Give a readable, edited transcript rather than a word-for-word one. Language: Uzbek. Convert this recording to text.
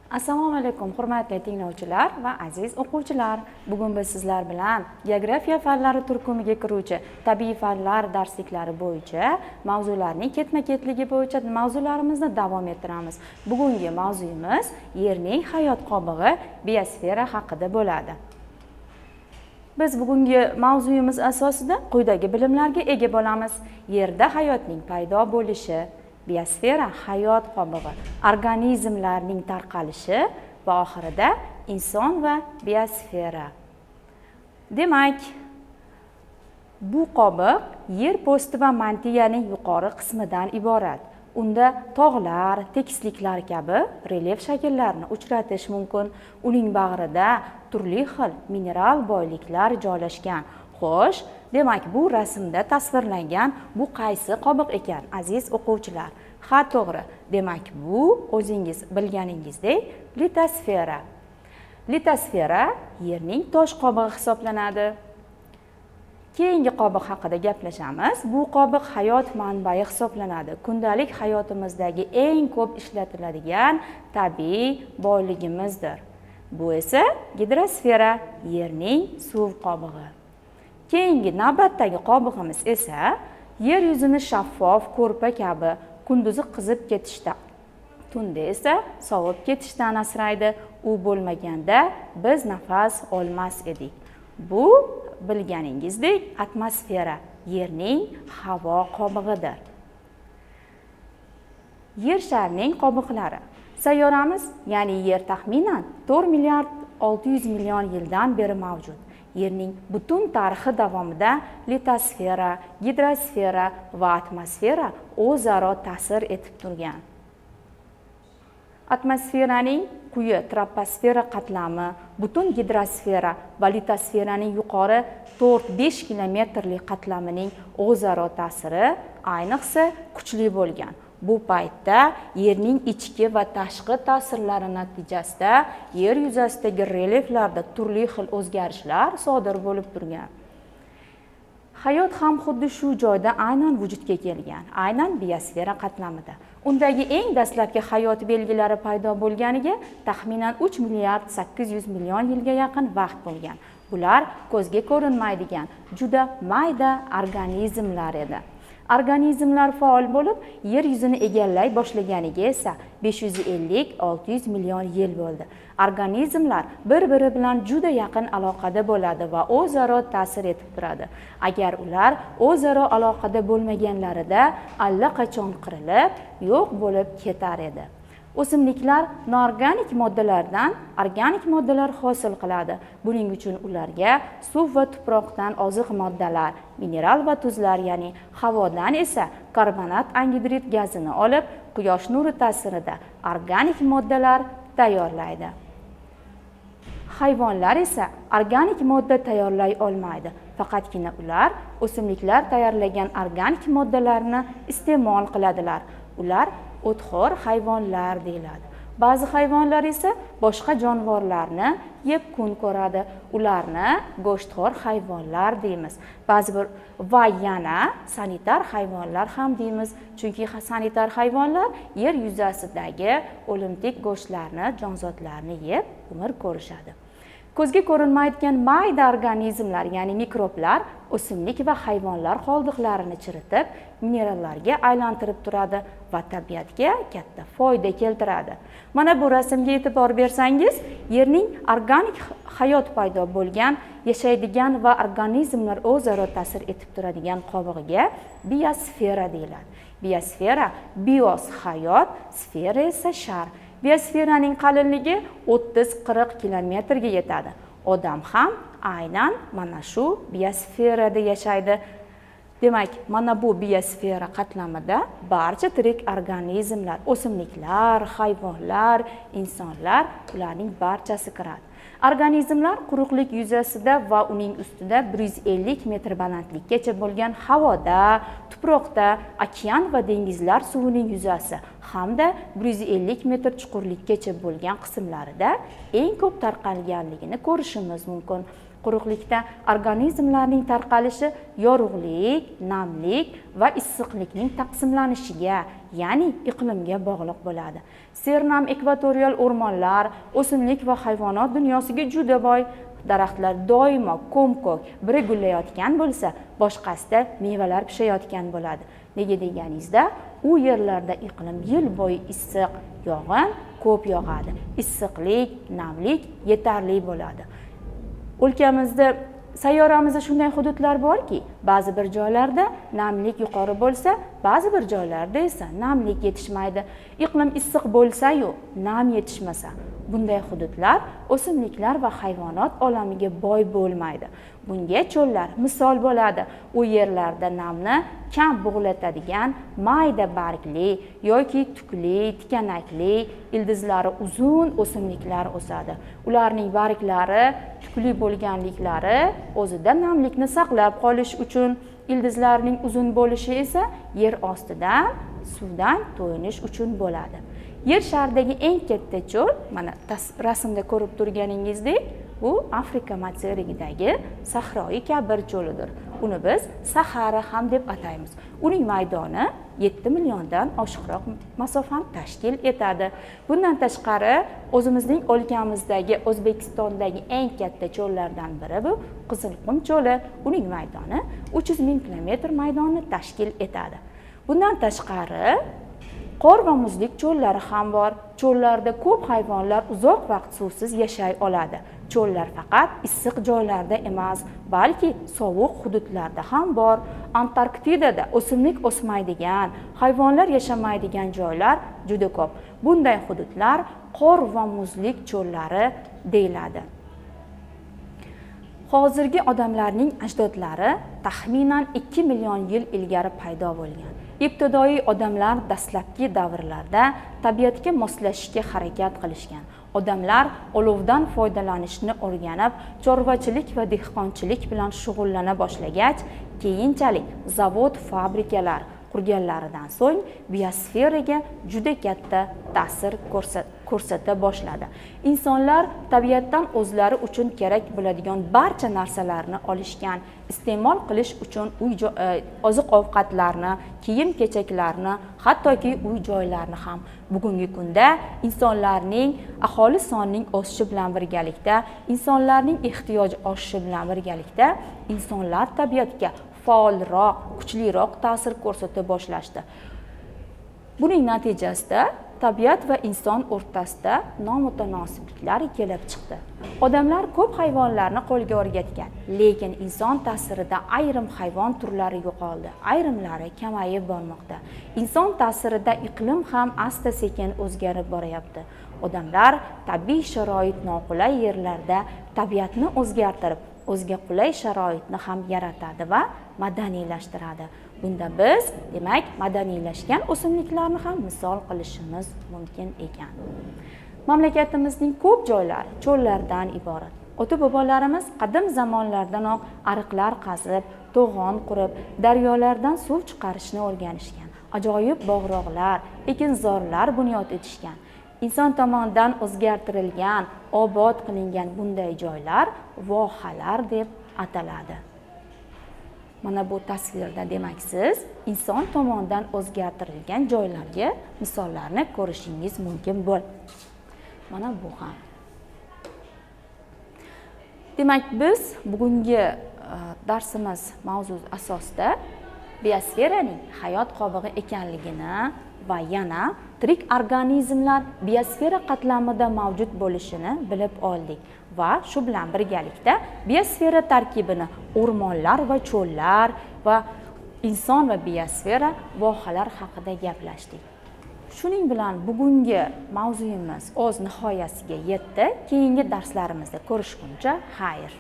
Assalomu alaykum hurmatli tinglovchilar va aziz o'quvchilar. Bugun biz sizlar bilan geografiya fanlari turkumiga kiruvchi tabiiy fanlar darsliklari bo'yicha mavzularning ketma-ketligi bo'yicha mavzularimizni davom ettiramiz. Bugungi mavzuyimiz Yerning hayot qobig'i biosfera haqida bo'ladi. Biz bugungi mavzuyimiz asosida quyidagi bilimlarga ega bo'lamiz. Yerda hayotning paydo bo'lishi, biosfera hayot qobig'i, organizmlarning tarqalishi va oxirida inson va biosfera. Demak, bu qobiq yer po'sti va mantiyaning yuqori qismidan iborat. Unda tog'lar, tekisliklar kabi relyef shakllarni uchratish mumkin. Uning bag'rida turli xil mineral boyliklar joylashgan. Xo'sh, demak bu rasmda tasvirlangan bu qaysi qobiq ekan, aziz o'quvchilar? Ha, to'g'ri. Demak, bu o'zingiz bilganingizdek litosfera. Litosfera yerning tosh qobig'i hisoblanadi. Keyingi qobiq haqida gaplashamiz. Bu qobiq hayot manbai hisoblanadi. Kundalik hayotimizdagi eng ko'p ishlatiladigan tabiiy boyligimizdir. Bu esa gidrosfera, yerning suv qobig'i. Keyingi navbatdagi qobig'imiz esa yer yuzini shaffof ko'rpa kabi kunduzi qizib ketishdan, tunda esa sovib ketishdan asraydi. U bo'lmaganda biz nafas olmas edik. Bu bilganingizdek atmosfera, yerning havo qobig'idir. Yer sharining qobiqlari. Sayyoramiz, ya'ni yer taxminan 4 milliard 600 million yildan beri mavjud. Yerning butun tarixi davomida litosfera, gidrosfera va atmosfera o'zaro ta'sir etib turgan. Atmosferaning quyi troposfera qatlami, butun gidrosfera va litosferaning yuqori 4-5 kilometrlik qatlamining o'zaro ta'siri ayniqsa kuchli bo'lgan. Bu paytda yerning ichki va tashqi ta'sirlari natijasida yer yuzasidagi relyeflarda turli xil o'zgarishlar sodir bo'lib turgan. Hayot ham xuddi shu joyda aynan vujudga kelgan, aynan biosfera qatlamida. Undagi eng dastlabki hayot belgilari paydo bo'lganiga taxminan 3 milliard 800 million yilga yaqin vaqt bo'lgan. Bular ko'zga ko'rinmaydigan, juda mayda organizmlar edi. Organizmlar faol bo'lib, yer yuzini egallay boshlaganiga esa 550-600 million yil bo'ldi. Organizmlar bir-biri bilan juda yaqin aloqada bo'ladi va o'zaro ta'sir etib turadi. Agar ular o'zaro aloqada bo'lmaganlarida allaqachon qirilib, yo'q bo'lib ketar edi. O'simliklar noorganik moddalardan organik moddalar hosil qiladi. Buning uchun ularga suv va tuproqdan oziq moddalar, mineral va tuzlar, ya'ni havodan esa karbonat angidrid gazini olib, quyosh nuri ta'sirida organik moddalar tayyorlaydi. Hayvonlar esa organik modda tayyorlay olmaydi. Faqatgina ular o'simliklar tayyorlagan organik moddalarni iste'mol qiladilar. Ular o'txo'r hayvonlar deyiladi. Ba'zi hayvonlar esa boshqa jonivorlarni yeb kun ko'radi. Ularni go'shtxo'r hayvonlar deymiz. Ba'zi bir va yana sanitar hayvonlar ham deymiz. Chunki sanitar hayvonlar yer yuzasidagi o'limtik go'shtlarni, jonzotlarni yeb umr ko'rishadi. Ko'zga ko'rinmaydigan mayda organizmlar, ya'ni mikroblar, o'simlik va hayvonlar qoldiqlarini chiritib, minerallarga aylantirib turadi va tabiatga katta foyda keltiradi. Mana bu rasmga e'tibor bersangiz, yerning organik hayot paydo bo'lgan, yashaydigan va organizmlar o'zaro ta'sir etib turadigan qobig'iga biosfera deyiladi. Biosfera, bios hayot, sfera esa shar. Biosferaning qalinligi 30-40 kilometrga yetadi. Odam ham aynan mana shu biosferada yashaydi. Demak, mana bu biosfera qatlamida barcha tirik organizmlar, o'simliklar, hayvonlar, insonlar, ularning barchasi kiradi. Organizmlar quruqlik yuzasida va uning ustida 150 metr balandlikgacha bo'lgan havoda, tuproqda, okean va dengizlar suvining yuzasi hamda 150 metr chuqurlikgacha bo'lgan qismlarida eng ko'p tarqalganligini ko'rishimiz mumkin. quruqlikda organizmlarning tarqalishi yorug'lik, namlik va issiqlikning taqsimlanishiga, ya'ni iqlimga bog'liq bo'ladi. Sernam ekvatorial o'rmonlar, o'simlik va hayvonot dunyosiga juda boy. Daraxtlar doimo ko'm-ko'k, biri gullayotgan bo'lsa, boshqasida mevalar pishayotgan bo'ladi. Nega deganingizda, u yerlarda iqlim yil bo'yi issiq, yog'in ko'p yog'adi. Issiqlik, namlik yetarli bo'ladi. O'lkamizda, sayyoramizda shunday hududlar borki, ba'zi bir joylarda namlik yuqori bo'lsa, ba'zi bir joylarda esa namlik yetishmaydi. Iqlim issiq bo'lsa-yu, nam yetishmasa, bunday hududlar o'simliklar va hayvonot olamiga boy bo'lmaydi. Bunga cho'llar misol bo'ladi. U yerlarda namni kam bug'latadigan mayda bargli yoki tukli, tikanakli, ildizlari uzun o'simliklar o'sadi. Ularning barglari tukli bo'lganliklari o'zida namlikni saqlab qolish uchun, ildizlarning uzun bo'lishi esa yer ostidan suvdan to'yinish uchun bo'ladi. Yer sharidagi eng katta cho'l, mana rasmda ko'rib turganingizdek, bu Afrika materigidagi sahroyi Kabir cho'lidir. Uni biz Sahara ham deb ataymiz. Uning maydoni 7 milliondan oshiqroq masofani tashkil etadi. Bundan tashqari, o'zimizning o'lkamizdagi, O'zbekistondagi eng katta cho'llardan biri bu Qizilqum cho'li. Uning maydoni 300 ming kilometr maydonni tashkil etadi. Bundan tashqari, qor va muzlik cho'llari ham bor. Cho'llarda ko'p hayvonlar uzoq vaqt suvsiz yashay oladi. Cho'llar faqat issiq joylarda emas, balki sovuq hududlarda ham bor. Antarktidada o'simlik o'smaydigan, hayvonlar yashamaydigan joylar juda ko'p. Bunday hududlar qor va muzlik cho'llari deyiladi. Hozirgi odamlarning ajdodlari taxminan 2 million yil ilgari paydo bo'lgan. Ibtidoiy odamlar dastlabki davrlarda tabiatga moslashishga harakat qilishgan. Odamlar olovdan foydalanishni o'rganib, chorvachilik va dehqonchilik bilan shug'ullana boshlagach, keyinchalik zavod, fabrikalar qurganlaridan so'ng biosferaga juda katta ta'sir ko'rsata boshladi. Insonlar tabiatdan o'zlari uchun kerak bo'ladigan barcha narsalarni olishgan, iste'mol qilish uchun oziq-ovqatlarni, kiyim-kechaklarni, hattoki uy-joylarni ham. Bugungi kunda insonlarning aholi sonining o'sishi bilan birgalikda, insonlarning ehtiyoji oshishi bilan birgalikda, insonlar tabiatga faolroq, kuchliroq ta'sir ko'rsata boshlashdi. Buning natijasida tabiat va inson o'rtasida nomutanosibliklar kelib chiqdi. Odamlar ko'p hayvonlarni qo'lga o'rgatgan, lekin inson ta'sirida ayrim hayvon turlari yo'qoldi, ayrimlari kamayib bormoqda. Inson ta'sirida iqlim ham asta-sekin o'zgarib boryapti. Odamlar tabiiy sharoit noqulay yerlarda tabiatni o'zgartirib, o'zga qulay sharoitni ham yaratadi va madaniylashtiradi. Bunda biz, demak, madaniylashgan o'simliklarni ham misol qilishimiz mumkin ekan. Mamlakatimizning ko'p joylari cho'llardan iborat. Ota-bobolarimiz qadim zamonlardanoq ariqlar qazib, to'g'on qurib, daryolardan suv chiqarishni o'rganishgan. Ajoyib bog'roqlar, ekinzorlar bunyod etishgan. Inson tomonidan o'zgartirilgan, obod qilingan bunday joylar vohalar deb ataladi. Mana bu tasvirda demak siz inson tomonidan o'zgartirilgan joylarga misollarni ko'rishingiz mumkin bo'ladi. Mana bu ham. Demak, biz bugungi darsimiz mavzu asosida biosferaning hayot qobig'i ekanligini va yana tirik organizmlar biosfera qatlamida mavjud bo'lishini bilib oldik va shu bilan birgalikda biosfera tarkibini o'rmonlar va cho'llar va inson va biosfera vohalar haqida gaplashdik. Shuning bilan bugungi mavzuyimiz o'z nihoyasiga yetdi. Keyingi darslarimizda ko'rishguncha xayr.